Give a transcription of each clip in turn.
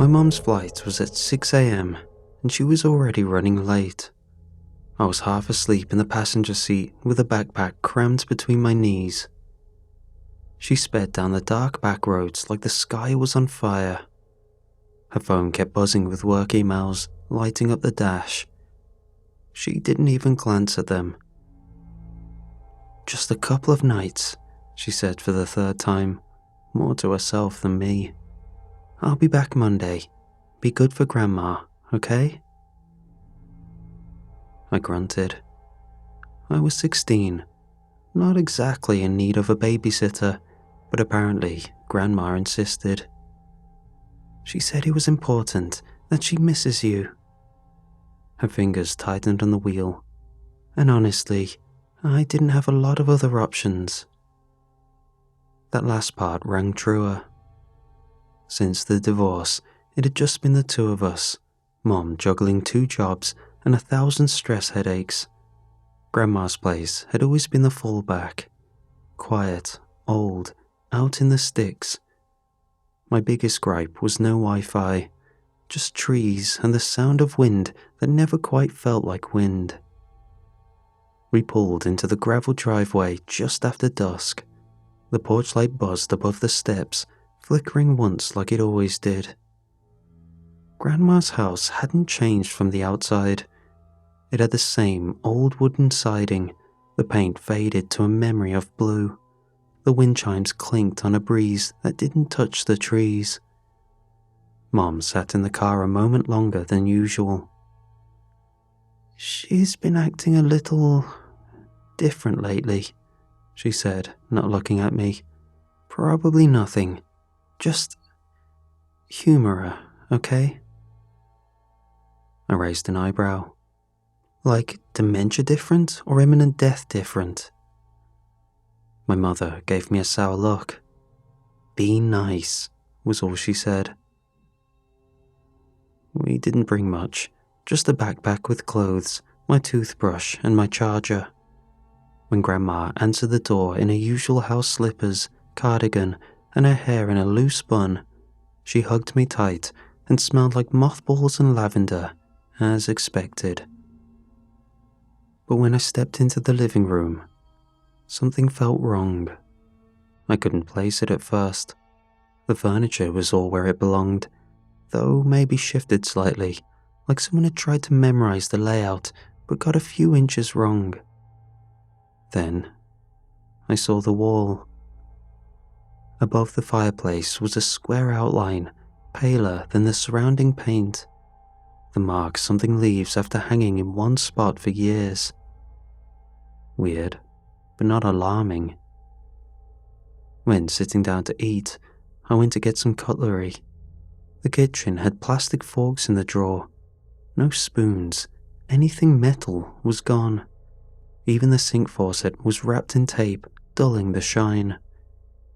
My mum's flight was at 6 a.m. and she was already running late. I was half asleep in the passenger seat with a backpack crammed between my knees. She sped down the dark back roads like the sky was on fire. Her phone kept buzzing with work emails, lighting up the dash. She didn't even glance at them. "Just a couple of nights," she said for the third time, more to herself than me. "I'll be back Monday. Be good for Grandma, okay?" I grunted. I was 16, not exactly in need of a babysitter, but apparently Grandma insisted. "She said it was important, that she misses you." Her fingers tightened on the wheel, and honestly, I didn't have a lot of other options. That last part rang truer. Since the divorce, it had just been the two of us, Mom juggling 2 jobs and 1,000 stress headaches. Grandma's place had always been the fallback. Quiet, old, out in the sticks. My biggest gripe was no Wi-Fi, just trees and the sound of wind that never quite felt like wind. We pulled into the gravel driveway just after dusk. The porch light buzzed above the steps, flickering once like it always did. Grandma's house hadn't changed from the outside. It had the same old wooden siding, the paint faded to a memory of blue. The wind chimes clinked on a breeze that didn't touch the trees. Mom sat in the car a moment longer than usual. "She's been acting a little different lately," she said, not looking at me. "Probably nothing. Just humor her, okay?" I raised an eyebrow. "Like dementia different or imminent death different?" My mother gave me a sour look. "Be nice," was all she said. We didn't bring much, just a backpack with clothes, my toothbrush and my charger. When Grandma answered the door in her usual house slippers, cardigan, and her hair in a loose bun, she hugged me tight and smelled like mothballs and lavender, as expected. But when I stepped into the living room, something felt wrong. I couldn't place it at first. The furniture was all where it belonged, though maybe shifted slightly, like someone had tried to memorize the layout but got a few inches wrong. Then, I saw the wall. Above the fireplace was a square outline, paler than the surrounding paint. The mark something leaves after hanging in one spot for years. Weird, but not alarming. When sitting down to eat, I went to get some cutlery. The kitchen had plastic forks in the drawer. No spoons, anything metal was gone. Even the sink faucet was wrapped in tape, dulling the shine.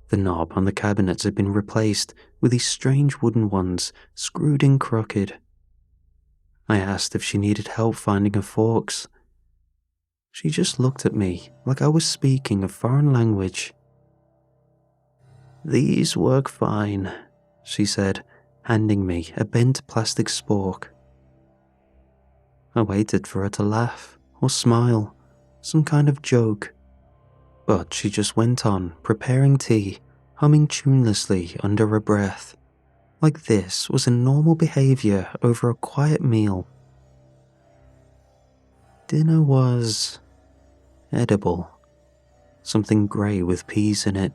The knob on the cabinets had been replaced with these strange wooden ones, screwed in crooked. I asked if she needed help finding her forks. She just looked at me like I was speaking a foreign language. "These work fine," she said, handing me a bent plastic spork. I waited for her to laugh or smile, some kind of joke. But she just went on, preparing tea, humming tunelessly under her breath, like this was a normal behavior over a quiet meal. Dinner was edible. Something grey with peas in it,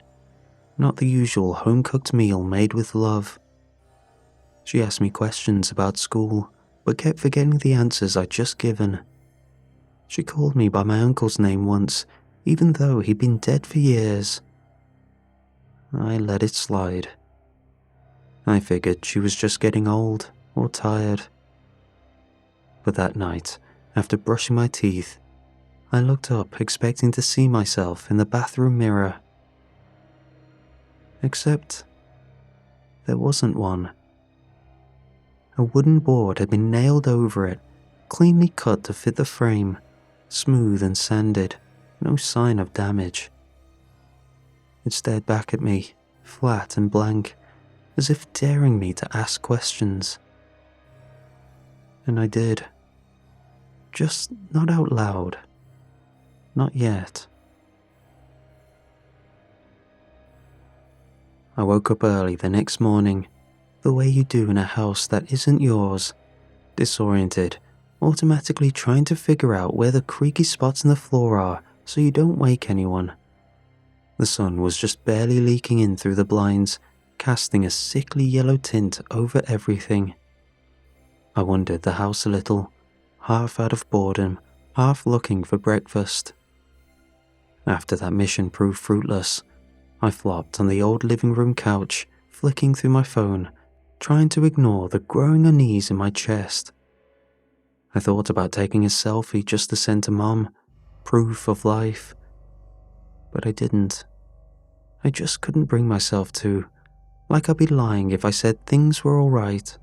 not the usual home-cooked meal made with love. She asked me questions about school, but kept forgetting the answers I'd just given. She called me by my uncle's name once, even though he'd been dead for years. I let it slide. I figured she was just getting old or tired. But that night, after brushing my teeth, I looked up expecting to see myself in the bathroom mirror. Except there wasn't one. A wooden board had been nailed over it, cleanly cut to fit the frame, smooth and sanded, no sign of damage. It stared back at me, flat and blank, as if daring me to ask questions. And I did. Just not out loud. Not yet. I woke up early the next morning, the way you do in a house that isn't yours, disoriented, automatically trying to figure out where the creaky spots in the floor are so you don't wake anyone. The sun was just barely leaking in through the blinds, casting a sickly yellow tint over everything. I wandered the house a little, half out of boredom, half looking for breakfast. After that mission proved fruitless, I flopped on the old living room couch, flicking through my phone, trying to ignore the growing unease in my chest. I thought about taking a selfie just to send to Mom, proof of life. But I didn't. I just couldn't bring myself to, like I'd be lying if I said things were alright.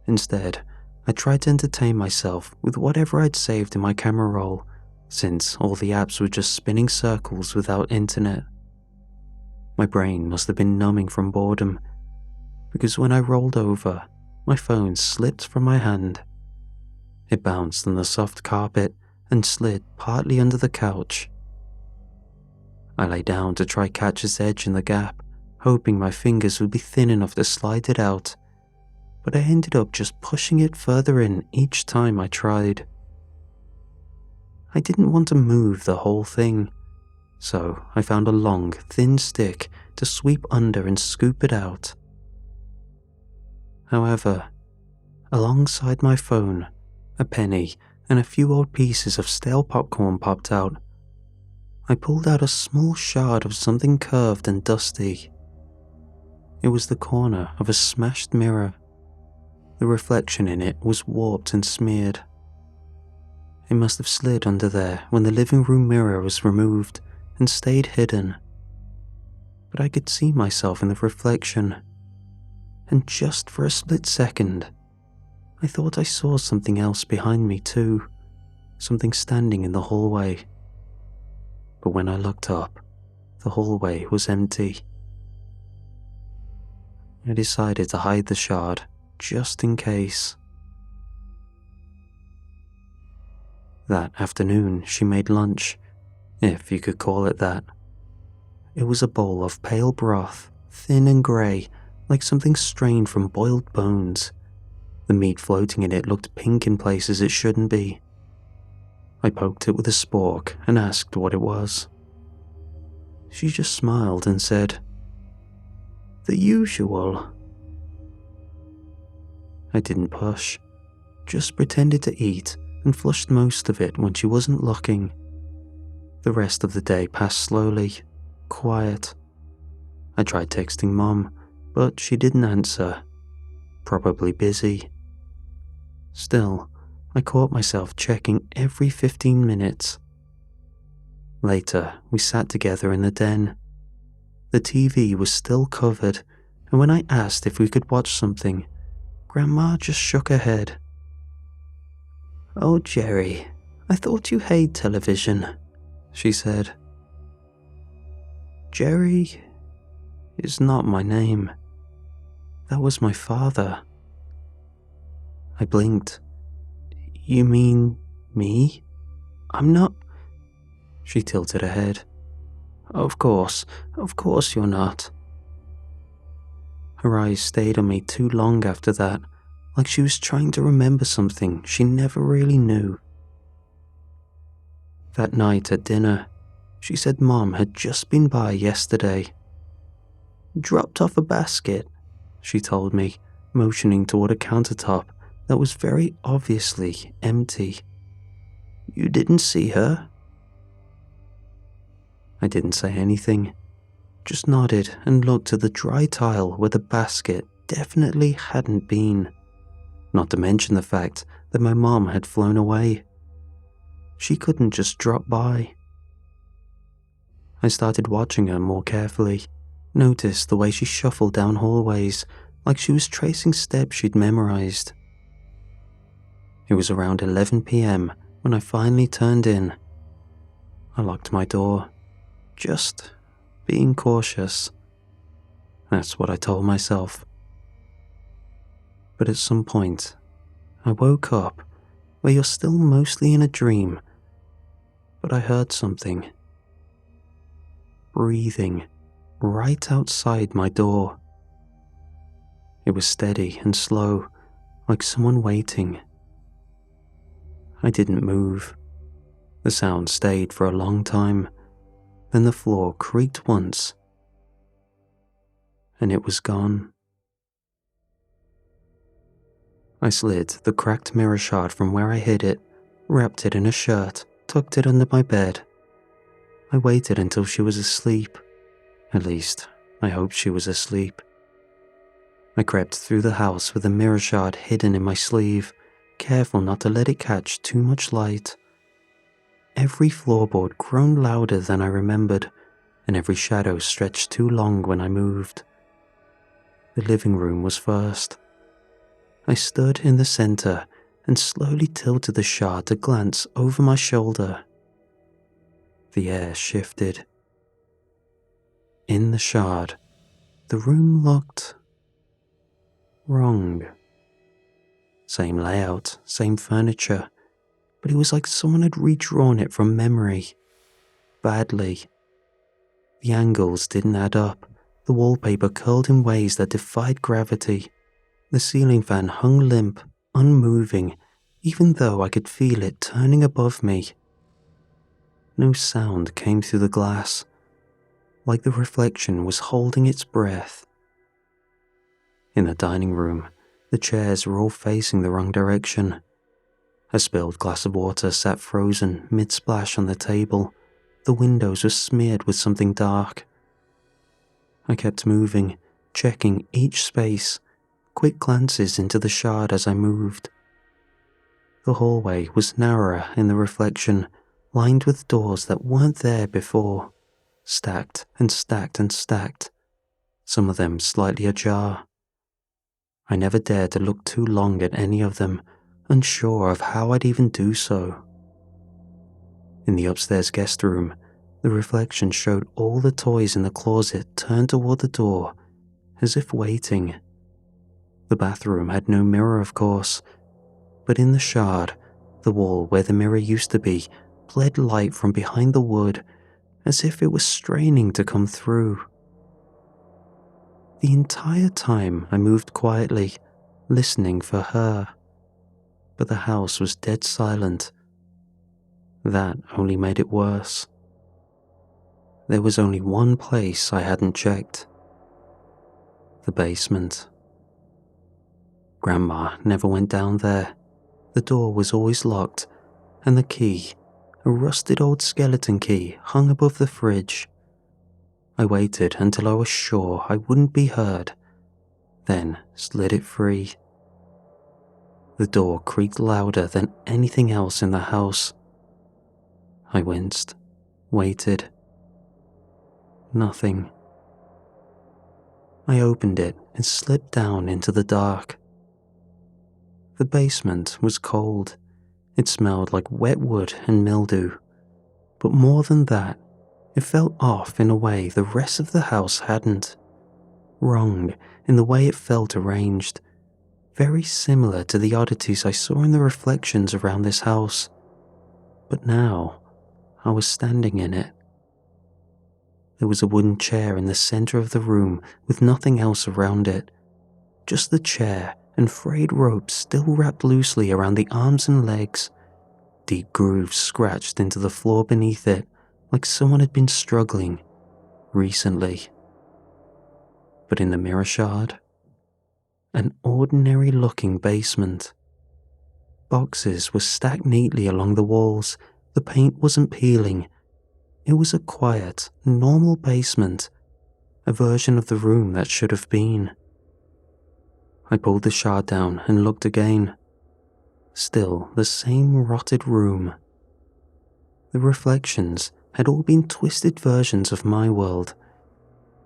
Instead, I tried to entertain myself with whatever I'd saved in my camera roll, since all the apps were just spinning circles without internet. My brain must have been numbing from boredom, because when I rolled over, my phone slipped from my hand. It bounced on the soft carpet and slid partly under the couch. I lay down to try catch its edge in the gap, hoping my fingers would be thin enough to slide it out, but I ended up just pushing it further in each time I tried. I didn't want to move the whole thing, so I found a long, thin stick to sweep under and scoop it out. However, alongside my phone, a penny and a few old pieces of stale popcorn popped out. I pulled out a small shard of something curved and dusty. It was the corner of a smashed mirror. The reflection in it was warped and smeared. It must have slid under there when the living room mirror was removed and stayed hidden. But I could see myself in the reflection, and just for a split second, I thought I saw something else behind me too, something standing in the hallway. But when I looked up, the hallway was empty. I decided to hide the shard, just in case. That afternoon, she made lunch, if you could call it that. It was a bowl of pale broth, thin and grey, like something strained from boiled bones. The meat floating in it looked pink in places it shouldn't be. I poked it with a spork and asked what it was. She just smiled and said, "The usual." I didn't push, just pretended to eat and flushed most of it when she wasn't looking. The rest of the day passed slowly, quiet. I tried texting Mom, but she didn't answer. Probably busy. Still, I caught myself checking every 15 minutes. Later, we sat together in the den. The TV was still covered, and when I asked if we could watch something, Grandma just shook her head. "Oh, Jerry, I thought you hate television," she said. Jerry is not my name. That was my father. I blinked. "You mean me? I'm not..." She tilted her head. Of course you're not." Her eyes stayed on me too long after that, like she was trying to remember something she never really knew. That night at dinner, she said Mom had just been by yesterday. "Dropped off a basket," she told me, motioning toward a countertop that was very obviously empty. "You didn't see her?" I didn't say anything, just nodded and looked at the dry tile where the basket definitely hadn't been, not to mention the fact that my mom had flown away. She couldn't just drop by. I started watching her more carefully, noticed the way she shuffled down hallways like she was tracing steps she'd memorized. It was around 11 p.m. when I finally turned in. I locked my door, just being cautious. That's what I told myself. But at some point, I woke up where you're still mostly in a dream, but I heard something. Breathing right outside my door. It was steady and slow, like someone waiting. I didn't move. The sound stayed for a long time, then the floor creaked once, and it was gone. I slid the cracked mirror shard from where I hid it, wrapped it in a shirt, tucked it under my bed. I waited until she was asleep. At least, I hoped she was asleep. I crept through the house with the mirror shard hidden in my sleeve, careful not to let it catch too much light. Every floorboard groaned louder than I remembered, and every shadow stretched too long when I moved. The living room was first. I stood in the center and slowly tilted the shard to glance over my shoulder. The air shifted. In the shard, the room looked wrong. Same layout, same furniture, but it was like someone had redrawn it from memory. Badly. The angles didn't add up. The wallpaper curled in ways that defied gravity. The ceiling fan hung limp, unmoving, even though I could feel it turning above me. No sound came through the glass, like the reflection was holding its breath. In the dining room, the chairs were all facing the wrong direction. A spilled glass of water sat frozen mid-splash on the table. The windows were smeared with something dark. I kept moving, checking each space, quick glances into the shard as I moved. The hallway was narrower in the reflection, lined with doors that weren't there before, stacked and stacked and stacked, some of them slightly ajar. I never dared to look too long at any of them, unsure of how I'd even do so. In the upstairs guest room, the reflection showed all the toys in the closet turned toward the door, as if waiting. The bathroom had no mirror, of course, but in the shard, the wall where the mirror used to be bled light from behind the wood, as if it was straining to come through. The entire time I moved quietly, listening for her, but the house was dead silent. That only made it worse. There was only one place I hadn't checked. The basement. Grandma never went down there. The door was always locked, and the key, a rusted old skeleton key, hung above the fridge. I waited until I was sure I wouldn't be heard, then slid it free. The door creaked louder than anything else in the house. I winced, waited. Nothing. I opened it and slipped down into the dark. The basement was cold. It smelled like wet wood and mildew. But more than that, it felt off in a way the rest of the house hadn't. Wrong in the way it felt arranged. Very similar to the oddities I saw in the reflections around this house. But now, I was standing in it. There was a wooden chair in the center of the room with nothing else around it. Just the chair and frayed ropes still wrapped loosely around the arms and legs. Deep grooves scratched into the floor beneath it, like someone had been struggling recently. But in the mirror shard, an ordinary-looking basement. Boxes were stacked neatly along the walls. The paint wasn't peeling. It was a quiet, normal basement, a version of the room that should have been. I pulled the shard down and looked again. Still the same rotted room. The reflections had all been twisted versions of my world,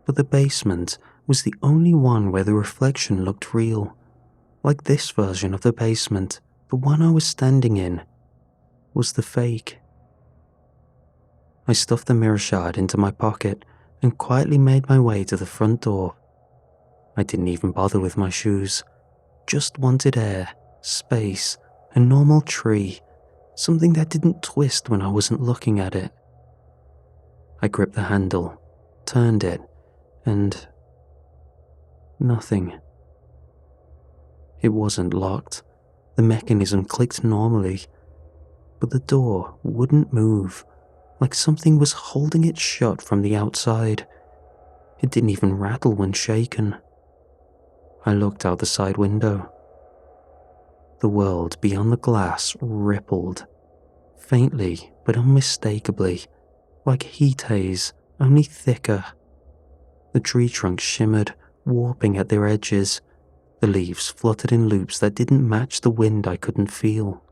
but the basement was the only one where the reflection looked real, like this version of the basement, the one I was standing in, was the fake. I stuffed the mirror shard into my pocket and quietly made my way to the front door. I didn't even bother with my shoes. Just wanted air, space, a normal tree, something that didn't twist when I wasn't looking at it. I gripped the handle, turned it, and nothing. It wasn't locked. The mechanism clicked normally, but the door wouldn't move, like something was holding it shut from the outside. It didn't even rattle when shaken. I looked out the side window. The world beyond the glass rippled, faintly but unmistakably, like heat haze, only thicker. The tree trunks shimmered, warping at their edges. The leaves fluttered in loops that didn't match the wind I couldn't feel.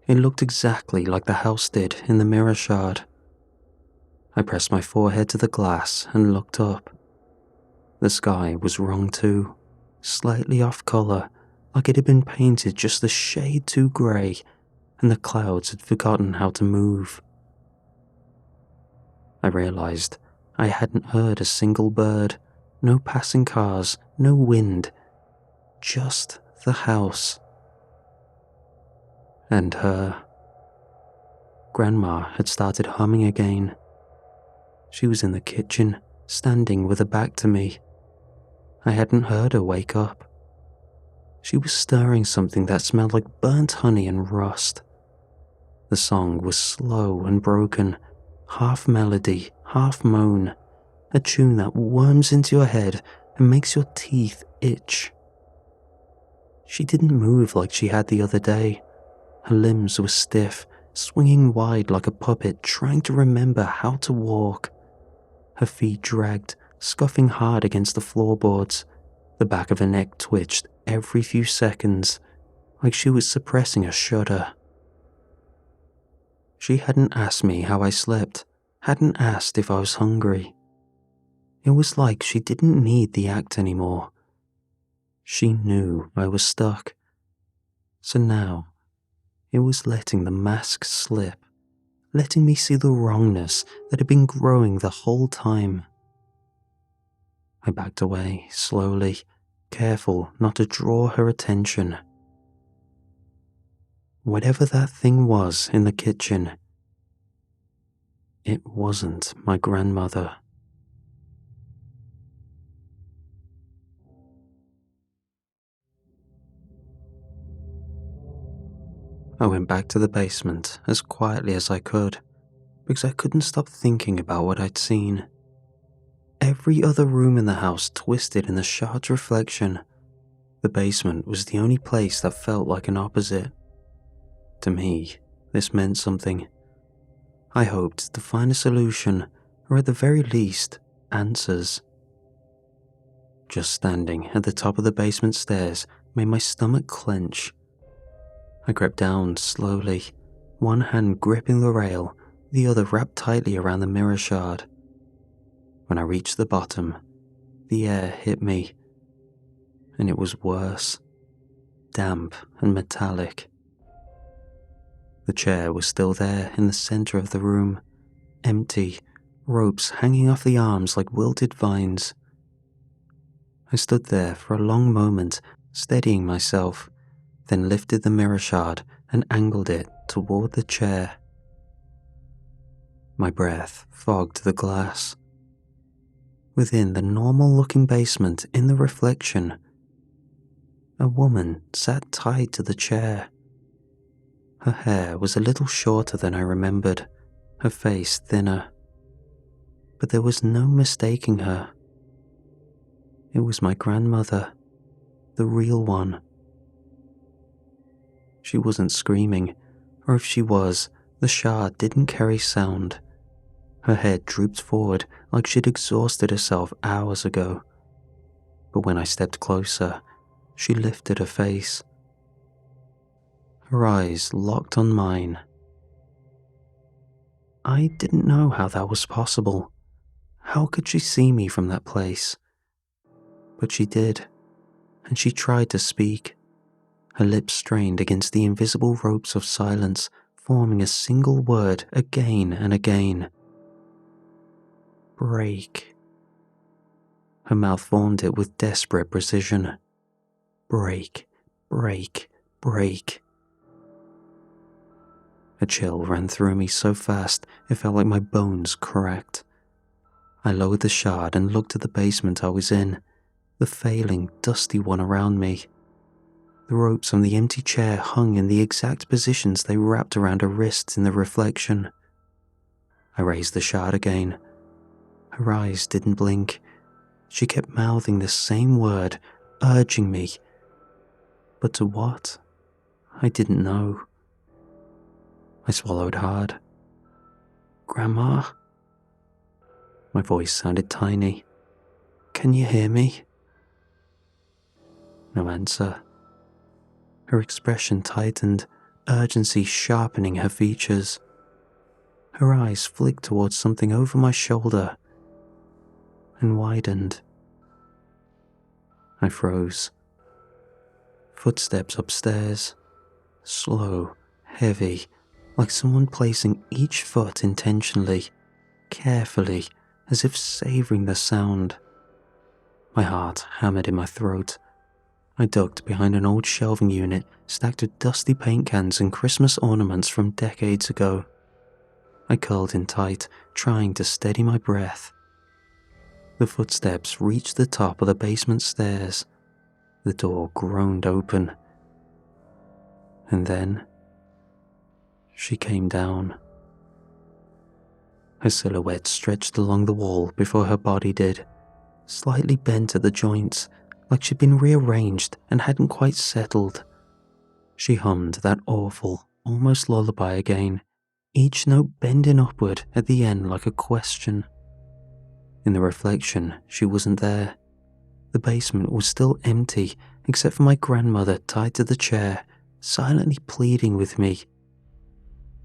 It looked exactly like the house did in the mirror shard. I pressed my forehead to the glass and looked up. The sky was wrong too, slightly off colour, like it had been painted just a shade too grey, and the clouds had forgotten how to move. I realised I hadn't heard a single bird, no passing cars, no wind, just the house. And her. Grandma had started humming again. She was in the kitchen, standing with her back to me. I hadn't heard her wake up. She was stirring something that smelled like burnt honey and rust. The song was slow and broken, half melody, half moan, a tune that worms into your head and makes your teeth itch. She didn't move like she had the other day. Her limbs were stiff, swinging wide like a puppet trying to remember how to walk. Her feet dragged, scuffing hard against the floorboards. The back of her neck twitched every few seconds, like she was suppressing a shudder. She hadn't asked me how I slept, hadn't asked if I was hungry. It was like she didn't need the act anymore. She knew I was stuck. So now, it was letting the mask slip, letting me see the wrongness that had been growing the whole time. I backed away slowly, careful not to draw her attention. Whatever that thing was in the kitchen, it wasn't my grandmother. I went back to the basement as quietly as I could, because I couldn't stop thinking about what I'd seen. Every other room in the house twisted in the shard's reflection. The basement was the only place that felt like an opposite. To me, this meant something. I hoped to find a solution, or at the very least, answers. Just standing at the top of the basement stairs made my stomach clench. I crept down slowly, one hand gripping the rail, the other wrapped tightly around the mirror shard. When I reached the bottom, the air hit me, and it was worse, damp and metallic. The chair was still there in the center of the room, empty, ropes hanging off the arms like wilted vines. I stood there for a long moment, steadying myself, then lifted the mirror shard and angled it toward the chair. My breath fogged the glass. Within the normal-looking basement in the reflection, a woman sat tied to the chair. Her hair was a little shorter than I remembered, her face thinner. But there was no mistaking her. It was my grandmother, the real one. She wasn't screaming, or if she was, the shard didn't carry sound. Her head drooped forward like she'd exhausted herself hours ago. But when I stepped closer, she lifted her face. Her eyes locked on mine. I didn't know how that was possible. How could she see me from that place? But she did, and she tried to speak. Her lips strained against the invisible ropes of silence, forming a single word again and again. Break. Her mouth formed it with desperate precision. Break, break, break. A chill ran through me so fast it felt like my bones cracked. I lowered the shard and looked at the basement I was in, the failing, dusty one around me. The ropes on the empty chair hung in the exact positions they wrapped around her wrists in the reflection. I raised the shard again. Her eyes didn't blink. She kept mouthing the same word, urging me. But to what? I didn't know. I swallowed hard. Grandma? My voice sounded tiny. Can you hear me? No answer. Her expression tightened, urgency sharpening her features. Her eyes flicked towards something over my shoulder and widened. I froze. Footsteps upstairs. Slow, heavy, like someone placing each foot intentionally, carefully, as if savoring the sound. My heart hammered in my throat. I ducked behind an old shelving unit stacked with dusty paint cans and Christmas ornaments from decades ago. I curled in tight, trying to steady my breath. The footsteps reached the top of the basement stairs. The door groaned open. And then she came down. Her silhouette stretched along the wall before her body did, slightly bent at the joints, like she'd been rearranged and hadn't quite settled. She hummed that awful, almost lullaby again, each note bending upward at the end like a question. In the reflection, she wasn't there. The basement was still empty, except for my grandmother tied to the chair, silently pleading with me.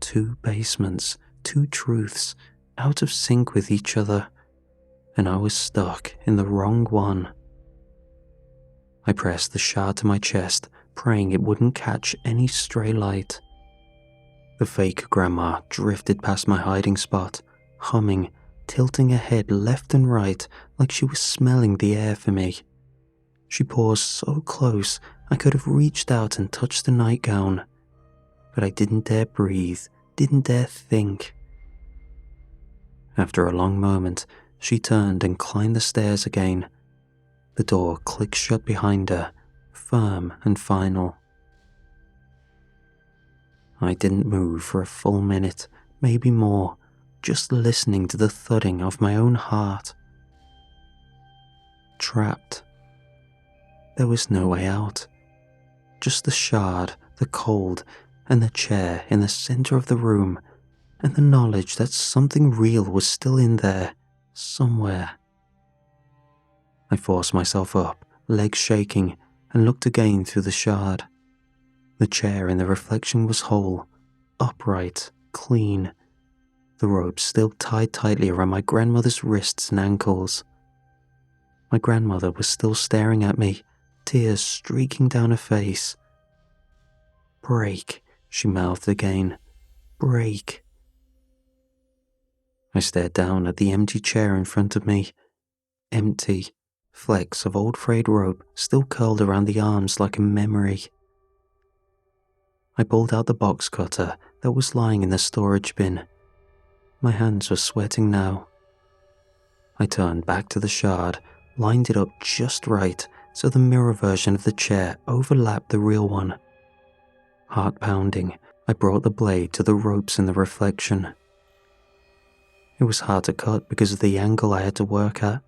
2 basements, 2 truths, out of sync with each other, and I was stuck in the wrong one. I pressed the shard to my chest, praying it wouldn't catch any stray light. The fake grandma drifted past my hiding spot, humming, tilting her head left and right like she was smelling the air for me. She paused so close I could have reached out and touched the nightgown, but I didn't dare breathe, didn't dare think. After a long moment, she turned and climbed the stairs again. The door clicked shut behind her, firm and final. I didn't move for a full minute, maybe more, just listening to the thudding of my own heart. Trapped. There was no way out. Just the shard, the cold, and the chair in the center of the room, and the knowledge that something real was still in there, somewhere. I forced myself up, legs shaking, and looked again through the shard. The chair in the reflection was whole, upright, clean. The rope still tied tightly around my grandmother's wrists and ankles. My grandmother was still staring at me, tears streaking down her face. Break, she mouthed again. Break. I stared down at the empty chair in front of me. Empty. Flecks of old frayed rope still curled around the arms like a memory. I pulled out the box cutter that was lying in the storage bin. My hands were sweating now. I turned back to the shard, lined it up just right so the mirror version of the chair overlapped the real one. Heart pounding, I brought the blade to the ropes in the reflection. It was hard to cut because of the angle I had to work at.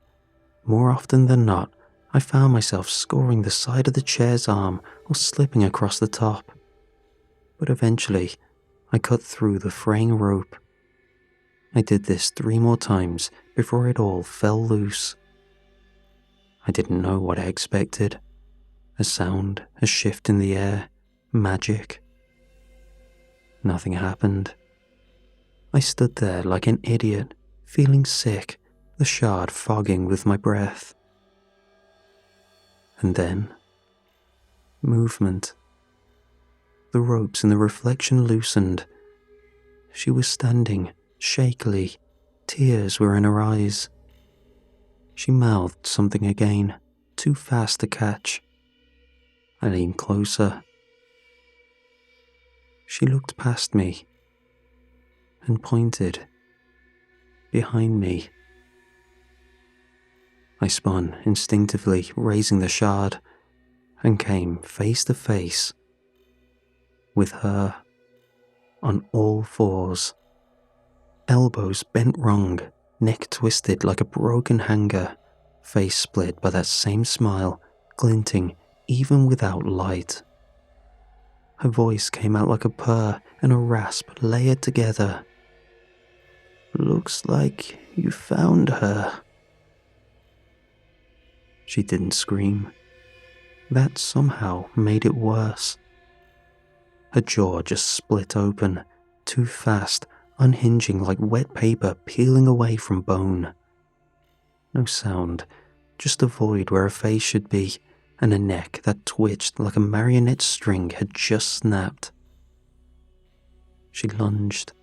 More often than not, I found myself scoring the side of the chair's arm or slipping across the top. But eventually, I cut through the fraying rope. I did this 3 more times before it all fell loose. I didn't know what I expected. A sound, a shift in the air, magic. Nothing happened. I stood there like an idiot, feeling sick, the shard fogging with my breath. And then, movement. The ropes in the reflection loosened. She was standing, shakily. Tears were in her eyes. She mouthed something again, too fast to catch. I leaned closer. She looked past me and pointed behind me. I spun instinctively, raising the shard, and came face to face with her on all fours, elbows bent wrong, neck twisted like a broken hanger, face split by that same smile, glinting even without light. Her voice came out like a purr and a rasp layered together. "Looks like you found her." She didn't scream. That somehow made it worse. Her jaw just split open, too fast, unhinging like wet paper peeling away from bone. No sound, just a void where a face should be, and a neck that twitched like a marionette string had just snapped. She lunged.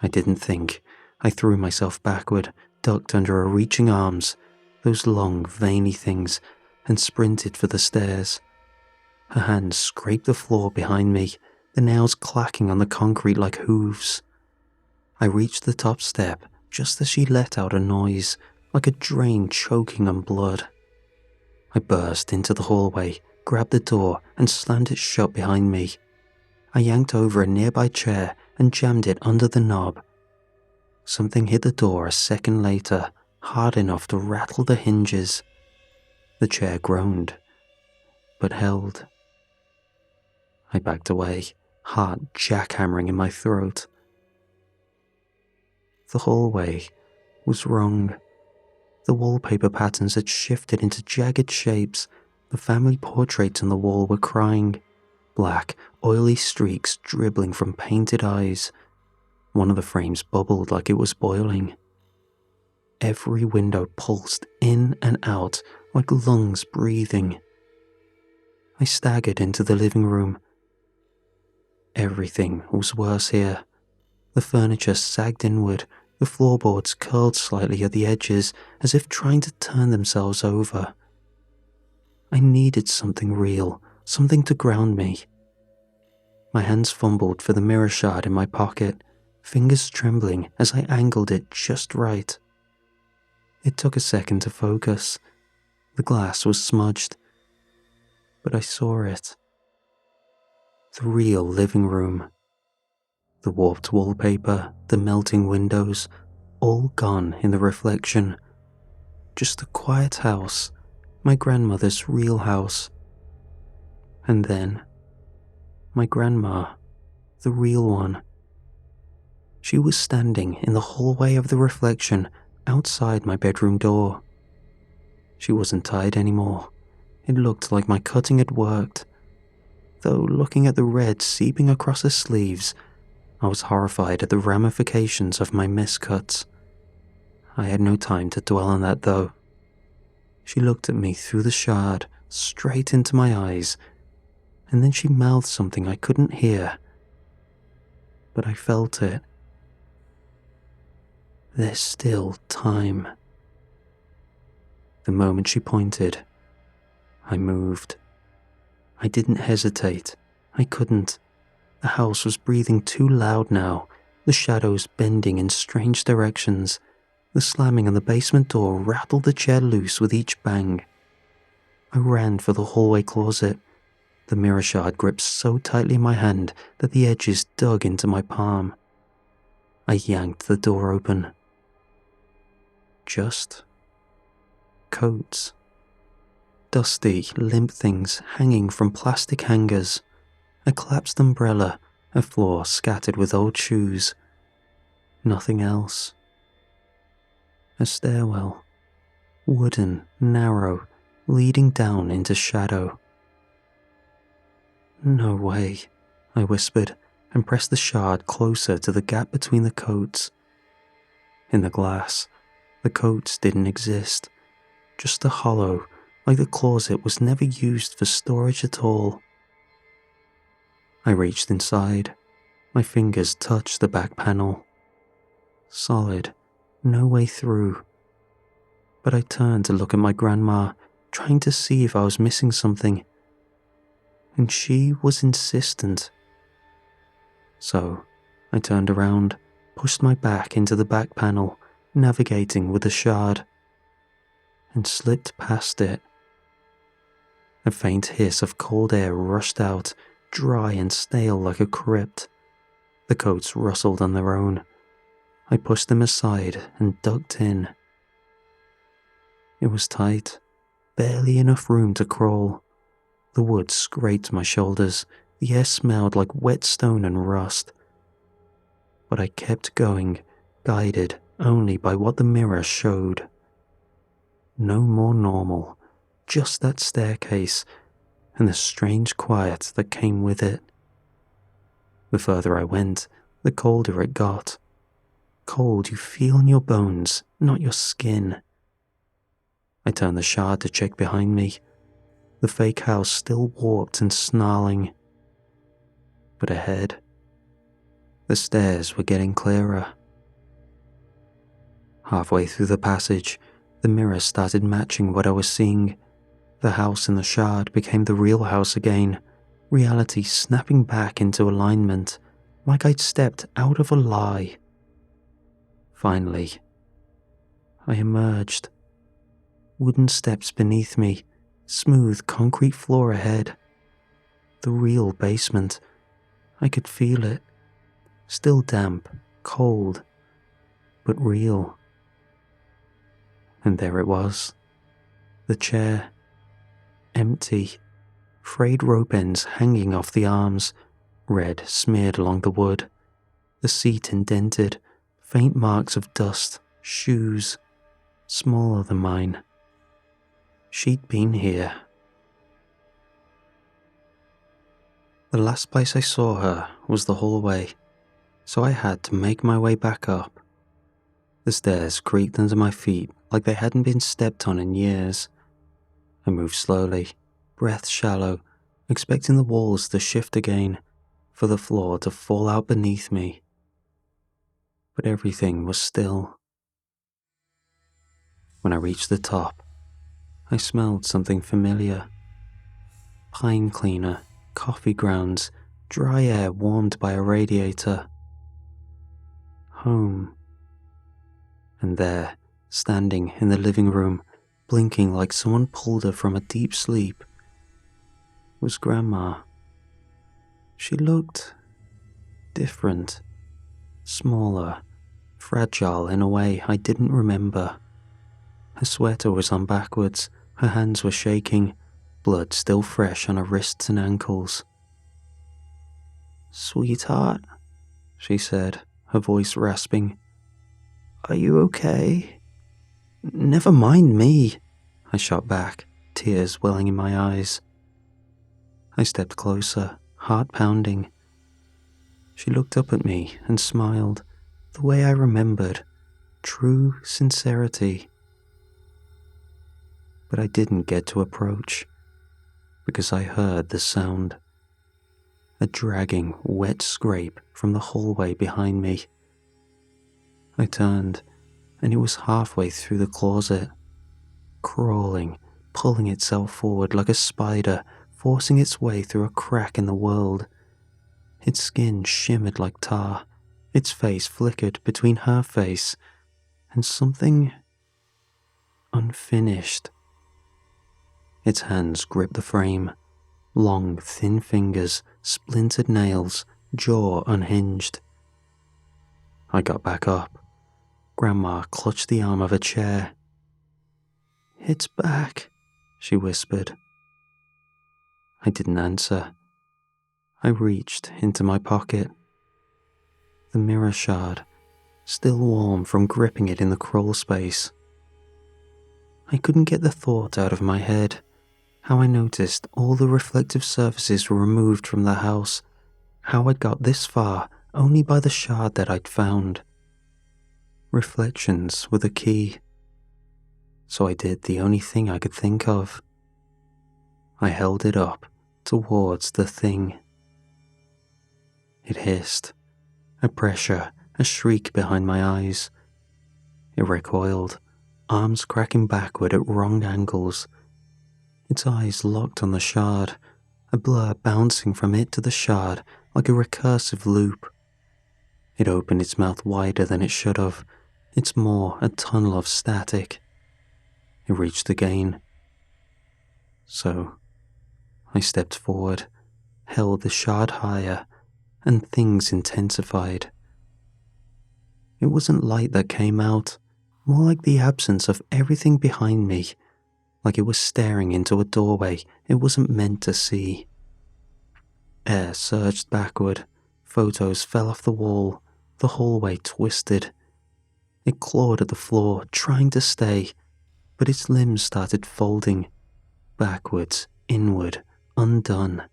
I didn't think. I threw myself backward, ducked under her reaching arms, those long, veiny things, and sprinted for the stairs. Her hands scraped the floor behind me, the nails clacking on the concrete like hooves. I reached the top step just as she let out a noise, like a drain choking on blood. I burst into the hallway, grabbed the door, and slammed it shut behind me. I yanked over a nearby chair and jammed it under the knob. Something hit the door a second later, hard enough to rattle the hinges. The chair groaned, but held. I backed away, heart jackhammering in my throat. The hallway was wrong. The wallpaper patterns had shifted into jagged shapes. The family portraits on the wall were crying. Black, oily streaks dribbling from painted eyes. One of the frames bubbled like it was boiling. Every window pulsed in and out like lungs breathing. I staggered into the living room. Everything was worse here. The furniture sagged inward, the floorboards curled slightly at the edges as if trying to turn themselves over. I needed something real, something to ground me. My hands fumbled for the mirror shard in my pocket, fingers trembling as I angled it just right. It took a second to focus. The glass was smudged, but I saw it. The real living room. The warped wallpaper, the melting windows, all gone in the reflection. Just a quiet house, my grandmother's real house. And then, my grandma, the real one. She was standing in the hallway of the reflection outside my bedroom door. She wasn't tied anymore. It looked like my cutting had worked. Though looking at the red seeping across her sleeves, I was horrified at the ramifications of my miscuts. I had no time to dwell on that though. She looked at me through the shard, straight into my eyes, and then she mouthed something I couldn't hear. But I felt it. There's still time. The moment she pointed, I moved. I didn't hesitate. I couldn't. The house was breathing too loud now, the shadows bending in strange directions. The slamming on the basement door rattled the chair loose with each bang. I ran for the hallway closet. The mirror shard gripped so tightly in my hand that the edges dug into my palm. I yanked the door open. Just coats. Dusty, limp things hanging from plastic hangers. A collapsed umbrella, a floor scattered with old shoes. Nothing else. A stairwell. Wooden, narrow, leading down into shadow. No way, I whispered, and pressed the shard closer to the gap between the coats. In the glass, the coats didn't exist. Just a hollow, like the closet was never used for storage at all. I reached inside. My fingers touched the back panel. Solid, no way through. but I turned to look at my grandma, trying to see if I was missing something, and she was insistent. So I turned around, pushed my back into the back panel, navigating with the shard, and slipped past it. A faint hiss of cold air rushed out, dry and stale like a crypt. The coats rustled on their own. I pushed them aside and ducked in. It was tight, barely enough room to crawl. The wood scraped my shoulders, the air smelled like wet stone and rust. But I kept going, guided only by what the mirror showed. No more normal, just that staircase and the strange quiet that came with it. The further I went, the colder it got. Cold you feel in your bones, not your skin. I turned the shard to check behind me, the fake house still warped and snarling. But ahead, the stairs were getting clearer. Halfway through the passage, the mirror started matching what I was seeing. The house in the shard became the real house again, reality snapping back into alignment, like I'd stepped out of a lie. Finally, I emerged. Wooden steps beneath me, smooth concrete floor ahead. The real basement. I could feel it. Still damp, cold, but real. And there it was. The chair. Empty. Frayed rope ends hanging off the arms, red smeared along the wood. The seat indented, faint marks of dust, shoes, smaller than mine. She'd been here. The last place I saw her was the hallway, so I had to make my way back up. The stairs creaked under my feet like they hadn't been stepped on in years. I moved slowly, breath shallow, expecting the walls to shift again, for the floor to fall out beneath me. But everything was still. When I reached the top, I smelled something familiar. Pine cleaner, coffee grounds, dry air warmed by a radiator. Home. And there, standing in the living room, blinking like someone pulled her from a deep sleep, was Grandma. She looked different, smaller, fragile in a way I didn't remember. Her sweater was on backwards, her hands were shaking, blood still fresh on her wrists and ankles. "Sweetheart," she said, her voice rasping. "Are you okay?" "Never mind me," I shot back, tears welling in my eyes. I stepped closer, heart pounding. She looked up at me and smiled, the way I remembered, true sincerity. But I didn't get to approach, because I heard the sound. A dragging, wet scrape from the hallway behind me. I turned, and it was halfway through the closet, crawling, pulling itself forward like a spider, forcing its way through a crack in the world. Its skin shimmered like tar, its face flickered between her face and something unfinished. Its hands gripped the frame, long, thin fingers, splintered nails, jaw unhinged. I got back up. Grandma clutched the arm of a chair. "It's back," she whispered. I didn't answer. I reached into my pocket. The mirror shard, still warm from gripping it in the crawl space. I couldn't get the thought out of my head, how I noticed all the reflective surfaces were removed from the house, how I'd got this far only by the shard that I'd found. Reflections were the key. So I did the only thing I could think of. I held it up towards the thing. It hissed, a pressure, a shriek behind my eyes. It recoiled, arms cracking backward at wrong angles. Its eyes locked on the shard, a blur bouncing from it to the shard like a recursive loop. It opened its mouth wider than it should have, its maw a tunnel of static. It reached again. So, I stepped forward, held the shard higher, and things intensified. It wasn't light that came out, more like the absence of everything behind me, like it was staring into a doorway it wasn't meant to see. Air surged backward, photos fell off the wall, the hallway twisted. It clawed at the floor, trying to stay, but its limbs started folding, backwards, inward, undone.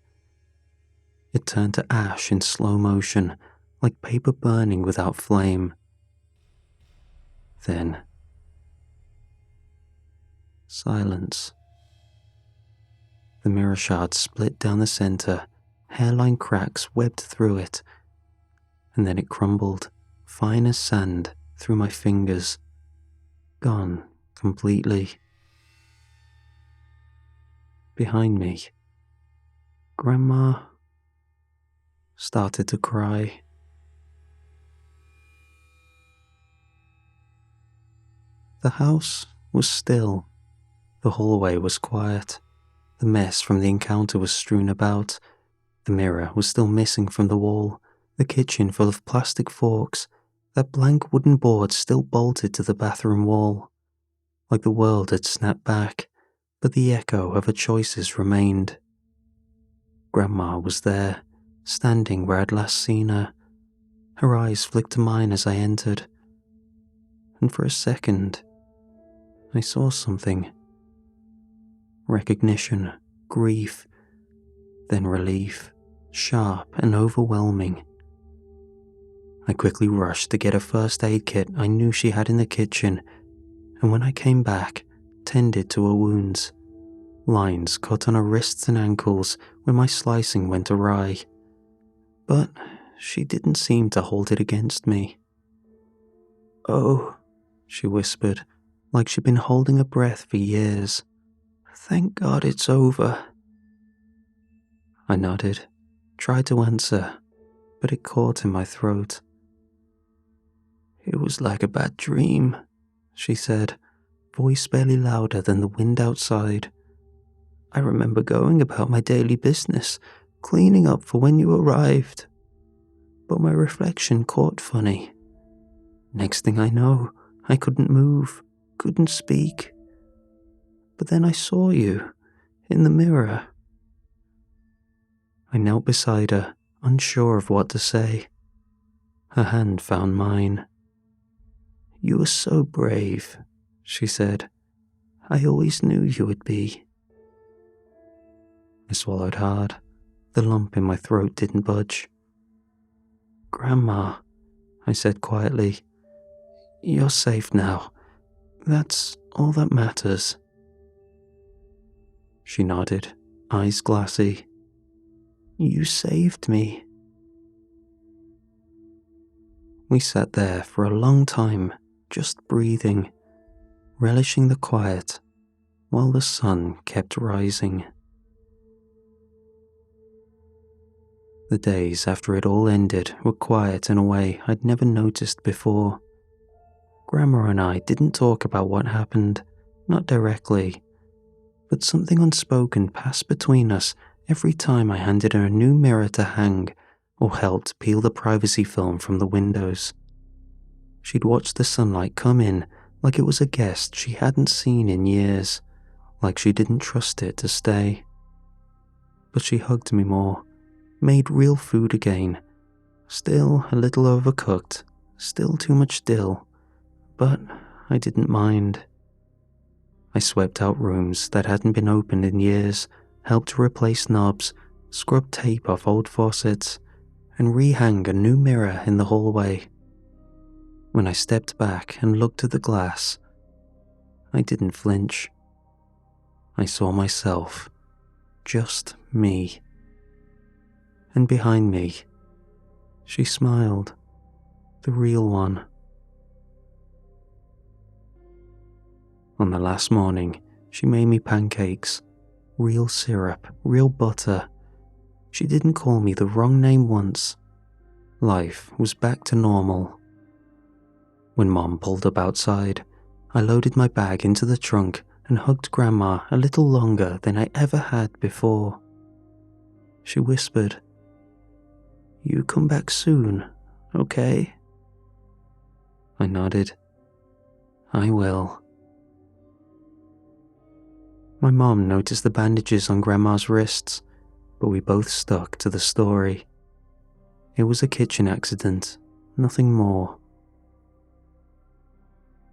It turned to ash in slow motion, like paper burning without flame. Then, silence. The mirror shard split down the center, hairline cracks webbed through it, and then it crumbled, fine as sand, through my fingers. Gone completely. Behind me, Grandma started to cry. The house was still. The hallway was quiet. The mess from the encounter was strewn about. The mirror was still missing from the wall. The kitchen full of plastic forks. That blank wooden board still bolted to the bathroom wall. Like the world had snapped back, but the echo of her choices remained. Grandma was there, standing where I'd last seen her. Her eyes flicked to mine as I entered. And for a second, I saw something. Recognition, grief, then relief, sharp and overwhelming. I quickly rushed to get a first aid kit I knew she had in the kitchen, and when I came back, tended to her wounds. Lines cut on her wrists and ankles where my slicing went awry. But she didn't seem to hold it against me. "Oh," she whispered, like she'd been holding her breath for years. "Thank God it's over." I nodded, tried to answer, but it caught in my throat. "It was like a bad dream," she said, voice barely louder than the wind outside. "I remember going about my daily business, cleaning up for when you arrived. But my reflection caught funny. Next thing I know, I couldn't move, couldn't speak. But then I saw you, in the mirror." I knelt beside her, unsure of what to say. Her hand found mine. "You were so brave," she said. "I always knew you would be." I swallowed hard. The lump in my throat didn't budge. "Grandma," I said quietly, "you're safe now. That's all that matters." She nodded, eyes glassy. "You saved me." We sat there for a long time, just breathing, relishing the quiet, while the sun kept rising. The days after it all ended were quiet in a way I'd never noticed before. Grandma and I didn't talk about what happened, not directly, but something unspoken passed between us every time I handed her a new mirror to hang or helped peel the privacy film from the windows. She'd watch the sunlight come in like it was a guest she hadn't seen in years, like she didn't trust it to stay. But she hugged me more, made real food again, still a little overcooked, still too much dill, but I didn't mind. I swept out rooms that hadn't been opened in years, helped replace knobs, scrubbed tape off old faucets, and rehang a new mirror in the hallway. When I stepped back and looked at the glass, I didn't flinch. I saw myself, just me. And behind me, she smiled, the real one. On the last morning, she made me pancakes. Real syrup, real butter. She didn't call me the wrong name once. Life was back to normal. When Mom pulled up outside, I loaded my bag into the trunk and hugged Grandma a little longer than I ever had before. She whispered, "You come back soon, okay?" I nodded. "I will." My mom noticed the bandages on Grandma's wrists, but we both stuck to the story. It was a kitchen accident, nothing more.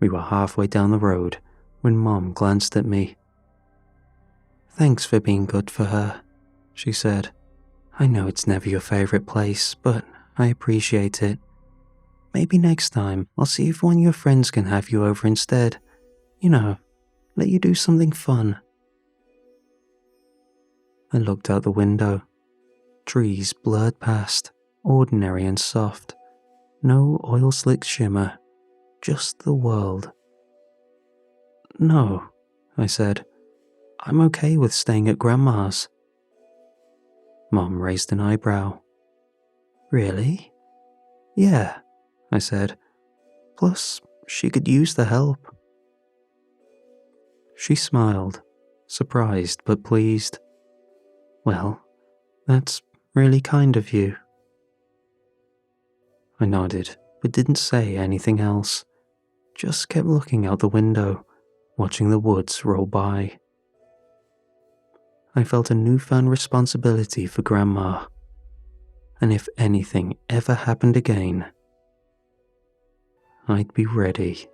We were halfway down the road when Mom glanced at me. "Thanks for being good for her," she said. "I know it's never your favorite place, but I appreciate it. Maybe next time I'll see if one of your friends can have you over instead. You know, let you do something fun." I looked out the window. Trees blurred past, ordinary and soft. No oil-slick shimmer, just the world. "No," I said. "I'm okay with staying at Grandma's." Mom raised an eyebrow. "Really?" "Yeah," I said. "Plus, she could use the help." She smiled, surprised but pleased. "Well, that's really kind of you." I nodded, but didn't say anything else. Just kept looking out the window, watching the woods roll by. I felt a newfound responsibility for Grandma, and if anything ever happened again, I'd be ready.